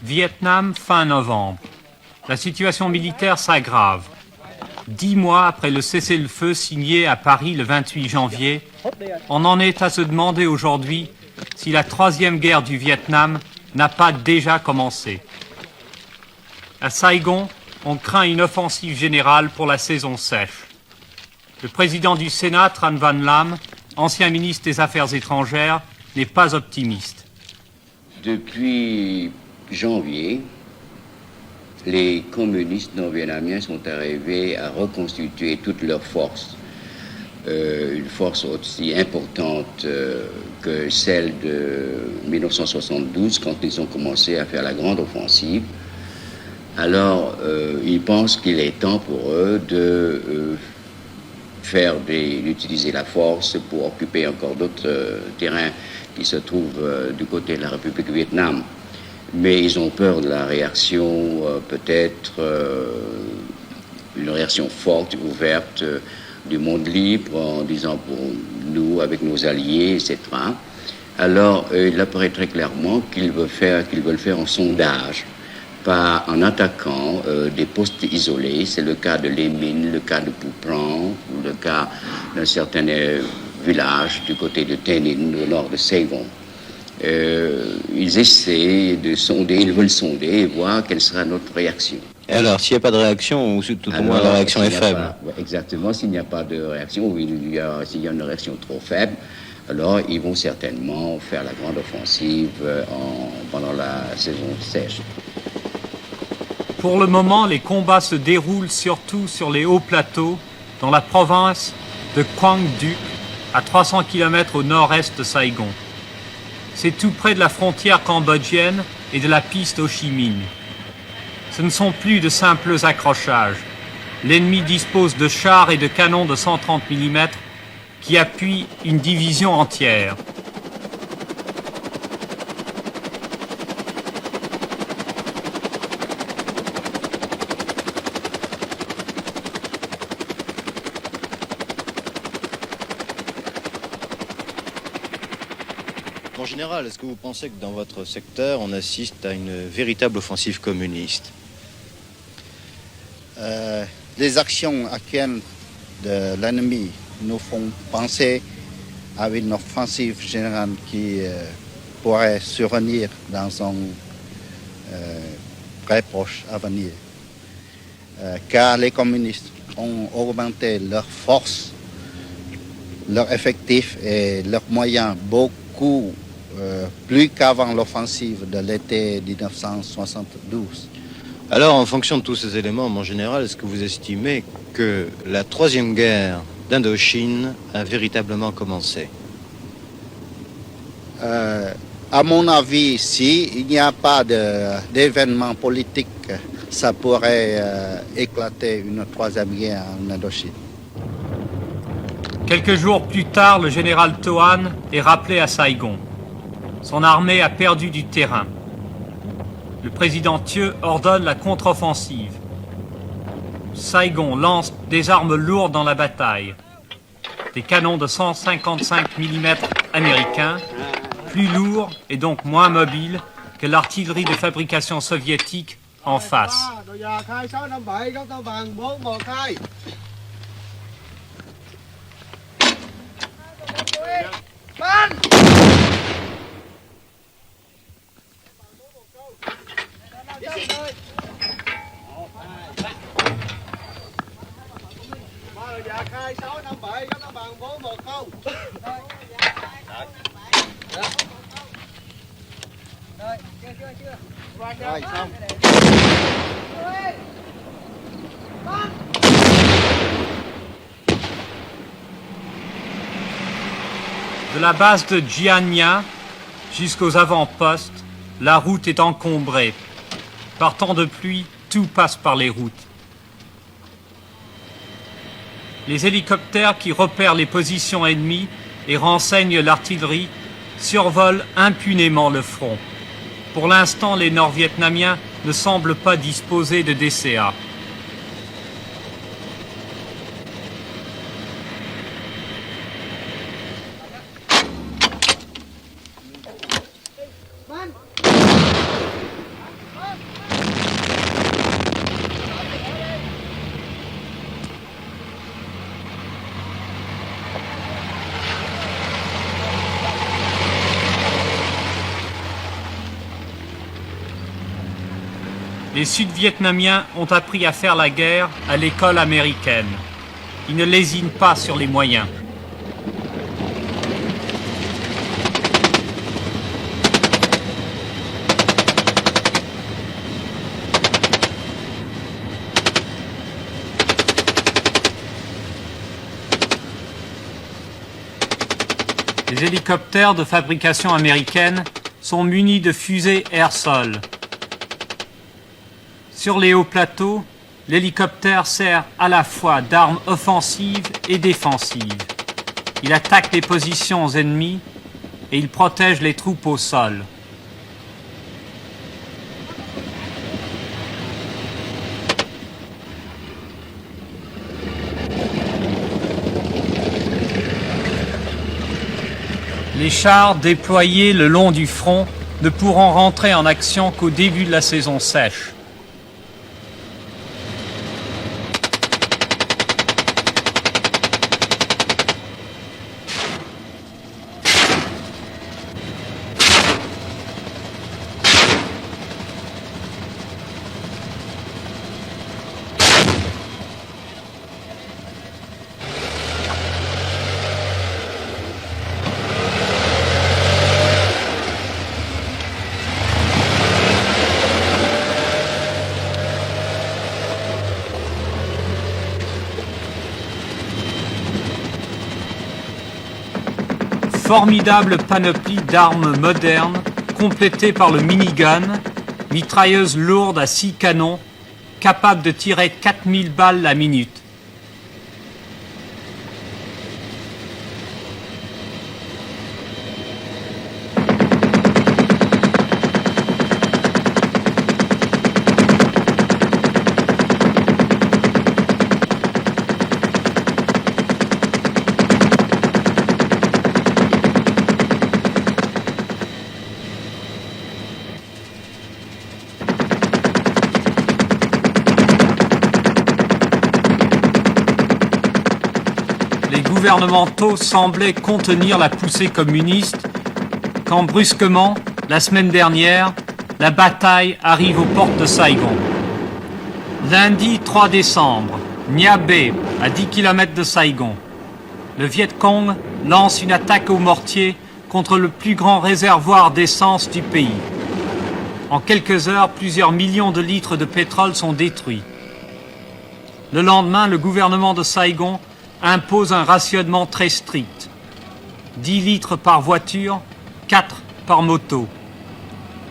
Vietnam, fin novembre. La situation militaire s'aggrave. 10 mois après le cessez-le-feu signé à Paris le 28 janvier, on en est à se demander aujourd'hui si la troisième guerre du Vietnam n'a pas déjà commencé. À Saigon, on craint une offensive générale pour la saison sèche. Le président du Sénat, Tran Van Lam, ancien ministre des Affaires étrangères, n'est pas optimiste. Depuis janvier, les communistes nord-vietnamiens sont arrivés à reconstituer toutes leurs forces. Une force aussi importante que celle de 1972, quand ils ont commencé à faire la grande offensive. Alors, ils pensent qu'il est temps pour eux d'utiliser la force pour occuper encore d'autres terrains qui se trouvent du côté de la République du Vietnam. Mais ils ont peur de la réaction, peut-être une réaction forte, ouverte du monde libre, en disant pour nous, avec nos alliés, etc. Alors, il apparaît très clairement qu'ils veulent faire un sondage, pas en attaquant des postes isolés. C'est le cas de Les Mines, le cas de Phu Pran, ou le cas d'un certain village du côté de Tay Ninh, au nord de Saigon. Ils essaient de sonder, ils veulent sonder et voir quelle sera notre réaction. Et alors, s'il n'y a pas de réaction, ou tout au moins la réaction est faible? Exactement, s'il n'y a pas de réaction, ou s'il y a une réaction trop faible, alors ils vont certainement faire la grande offensive pendant la saison sèche. Pour le moment, les combats se déroulent surtout sur les hauts plateaux, dans la province de Quang Duc, à 300 km au nord-est de Saigon. C'est tout près de la frontière cambodgienne et de la piste Ho Chi Minh. Ce ne sont plus de simples accrochages. L'ennemi dispose de chars et de canons de 130 mm qui appuient une division entière. En général, est-ce que vous pensez que dans votre secteur, on assiste à une véritable offensive communiste? Les actions actuelles de l'ennemi nous font penser à une offensive générale qui pourrait survenir dans un très proche avenir. Car les communistes ont augmenté leurs forces, leurs effectifs et leurs moyens beaucoup plus qu'avant l'offensive de l'été 1972. Alors, en fonction de tous ces éléments, en général, est-ce que vous estimez que la troisième guerre d'Indochine a véritablement commencé? À mon avis, s'il n'y a pas d'événement politique, ça pourrait éclater une troisième guerre en Indochine. Quelques jours plus tard, le général Toan est rappelé à Saigon. Son armée a perdu du terrain. Le président Thieu ordonne la contre-offensive. Saigon lance des armes lourdes dans la bataille. Des canons de 155 mm américains, plus lourds et donc moins mobiles que l'artillerie de fabrication soviétique en face. De la base de Gia Nha jusqu'aux avant-postes, la route est encombrée. Par temps de pluie, tout passe par les routes. Les hélicoptères qui repèrent les positions ennemies et renseignent l'artillerie survolent impunément le front. Pour l'instant, les Nord-Vietnamiens ne semblent pas disposer de DCA. Les Sud-Vietnamiens ont appris à faire la guerre à l'école américaine. Ils ne lésinent pas sur les moyens. Les hélicoptères de fabrication américaine sont munis de fusées air-sol. Sur les hauts plateaux, l'hélicoptère sert à la fois d'arme offensive et défensive. Il attaque les positions ennemies et il protège les troupes au sol. Les chars déployés le long du front ne pourront rentrer en action qu'au début de la saison sèche. Formidable panoplie d'armes modernes, complétée par le minigun, mitrailleuse lourde à 6 canons, capable de tirer 4000 balles la minute. Les gouvernementaux semblaient contenir la poussée communiste quand brusquement, la semaine dernière, la bataille arrive aux portes de Saigon. Lundi 3 décembre, Nha Be, à 10 km de Saigon, le Viet Cong lance une attaque au mortier contre le plus grand réservoir d'essence du pays. En quelques heures, plusieurs millions de litres de pétrole sont détruits. Le lendemain, le gouvernement de Saigon impose un rationnement très strict. 10 litres par voiture, 4 par moto.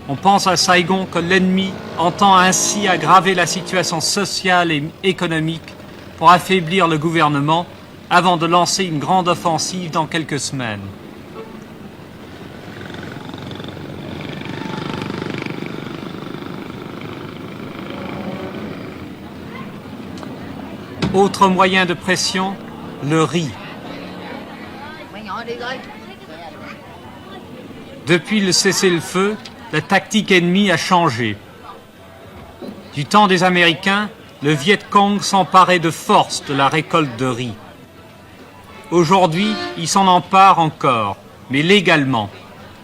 On pense à Saigon que l'ennemi entend ainsi aggraver la situation sociale et économique pour affaiblir le gouvernement avant de lancer une grande offensive dans quelques semaines. Autre moyen de pression, le riz. Depuis le cessez-le-feu, la tactique ennemie a changé. Du temps des Américains, le Viet Cong s'emparait de force de la récolte de riz. Aujourd'hui, il s'en empare encore, mais légalement,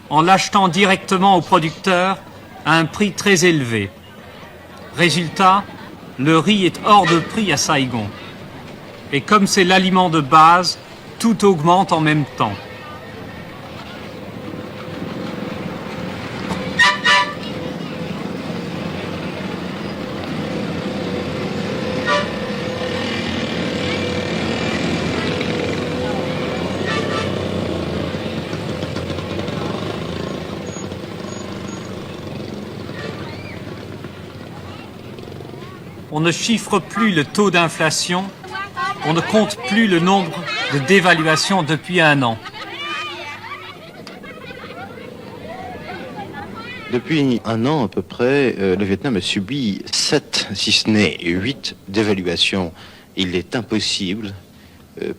en l'achetant directement aux producteurs à un prix très élevé. Résultat, le riz est hors de prix à Saigon. Et comme c'est l'aliment de base, tout augmente en même temps. On ne chiffre plus le taux d'inflation, on ne compte plus le nombre de dévaluations depuis un an. Depuis un an à peu près, le Vietnam a subi 7, si ce n'est 8 dévaluations. Il est impossible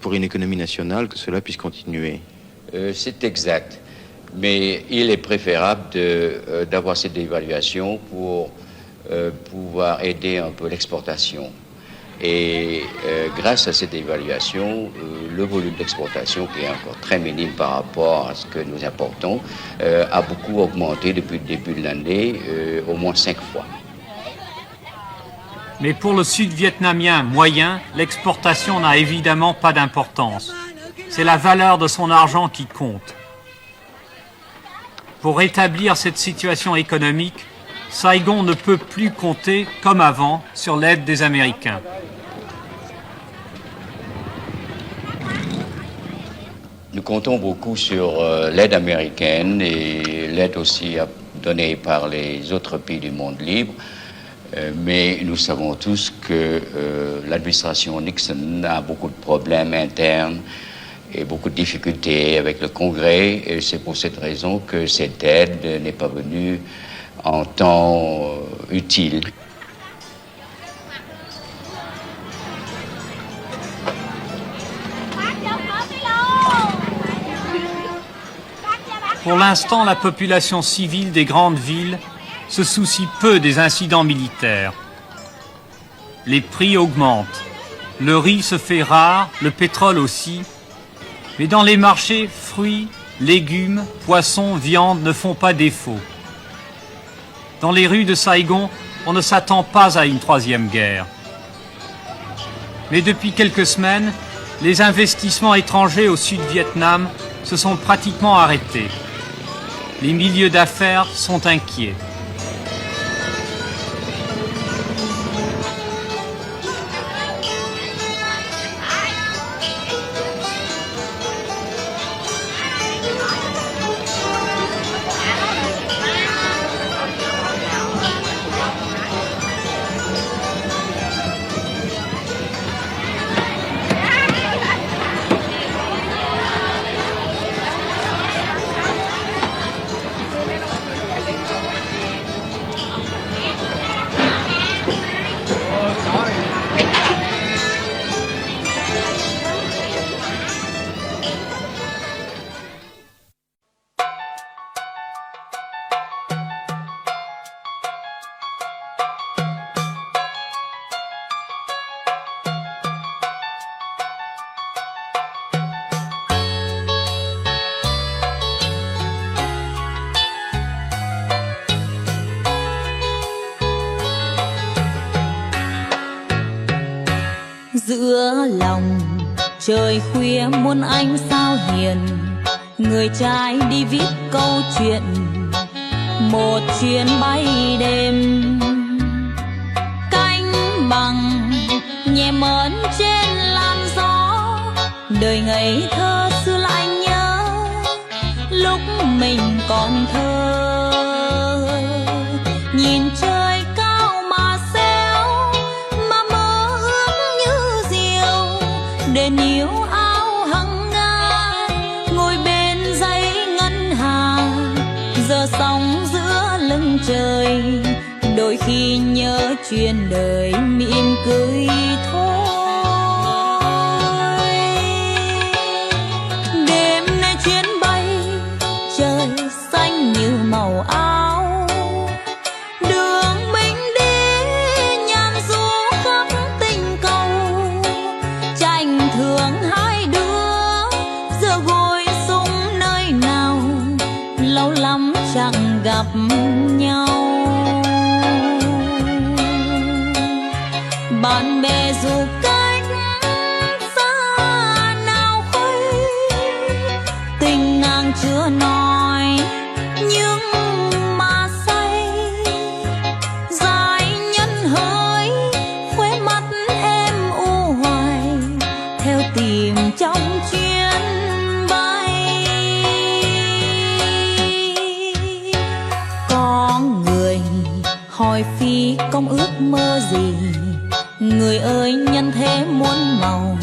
pour une économie nationale que cela puisse continuer. C'est exact. Mais il est préférable d'avoir cette dévaluation pour pouvoir aider un peu l'exportation. Et grâce à cette évaluation, le volume d'exportation, qui est encore très minime par rapport à ce que nous importons, a beaucoup augmenté depuis le début de l'année, au moins 5 fois. Mais pour le Sud-Vietnamien moyen, l'exportation n'a évidemment pas d'importance. C'est la valeur de son argent qui compte. Pour rétablir cette situation économique, Saigon ne peut plus compter, comme avant, sur l'aide des Américains. Nous comptons beaucoup sur l'aide américaine et l'aide aussi donnée par les autres pays du monde libre. Mais nous savons tous que l'administration Nixon a beaucoup de problèmes internes et beaucoup de difficultés avec le Congrès. Et c'est pour cette raison que cette aide n'est pas venue en temps utile. Pour l'instant, la population civile des grandes villes se soucie peu des incidents militaires. Les prix augmentent, le riz se fait rare, le pétrole aussi, mais dans les marchés, fruits, légumes, poissons, viandes ne font pas défaut. Dans les rues de Saigon, on ne s'attend pas à une troisième guerre. Mais depuis quelques semaines, les investissements étrangers au Sud-Vietnam se sont pratiquement arrêtés. Les milieux d'affaires sont inquiets. Giữa lòng trời khuya muôn ánh sao hiền, người trai đi viết câu chuyện, một chuyến bay đêm. Cánh bằng nhẹ mơn trên làn gió, đời ngây thơ xưa lại nhớ lúc mình còn thơ. Nhìn trời cao mà xéo, mà mơ ước như diều, đền yêu áo hằng nga, ngồi bên dãy ngân hà. Giờ sóng giữa lưng trời, đôi khi nhớ chuyện đời mỉm cười thôi. Đêm nay chuyến bay, trời xanh như màu áo, đường mình đi nhàn du khắp tình cầu. Tranh thương hai đứa giờ gối súng nơi nào, lâu lắm chẳng gặp nhau. Bạn bè dù cách xa nào khuây, tình nàng chưa nói nhưng mà say. Dài nhân hỡi khóe mắt em u hoài, theo tìm trong chuyến bay. Có người hỏi Phi công ước mơ gì, người ơi nhân thế muôn màu,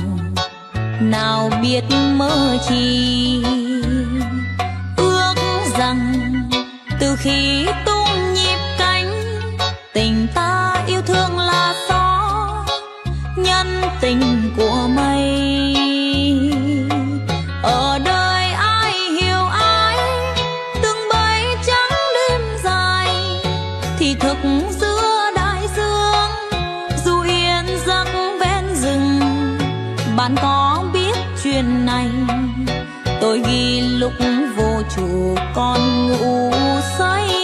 nào biết mơ chi. Ước rằng từ khi tung nhịp cánh, tình ta yêu thương là gió, nhân tình của mây. Ở đời ai hiểu ai, từng bầy trắng đêm dài, thì thực giữa đại dương, dù yên giấc ven rừng. Bạn có biết chuyện này, tôi ghi lúc vô chủ còn ngủ say.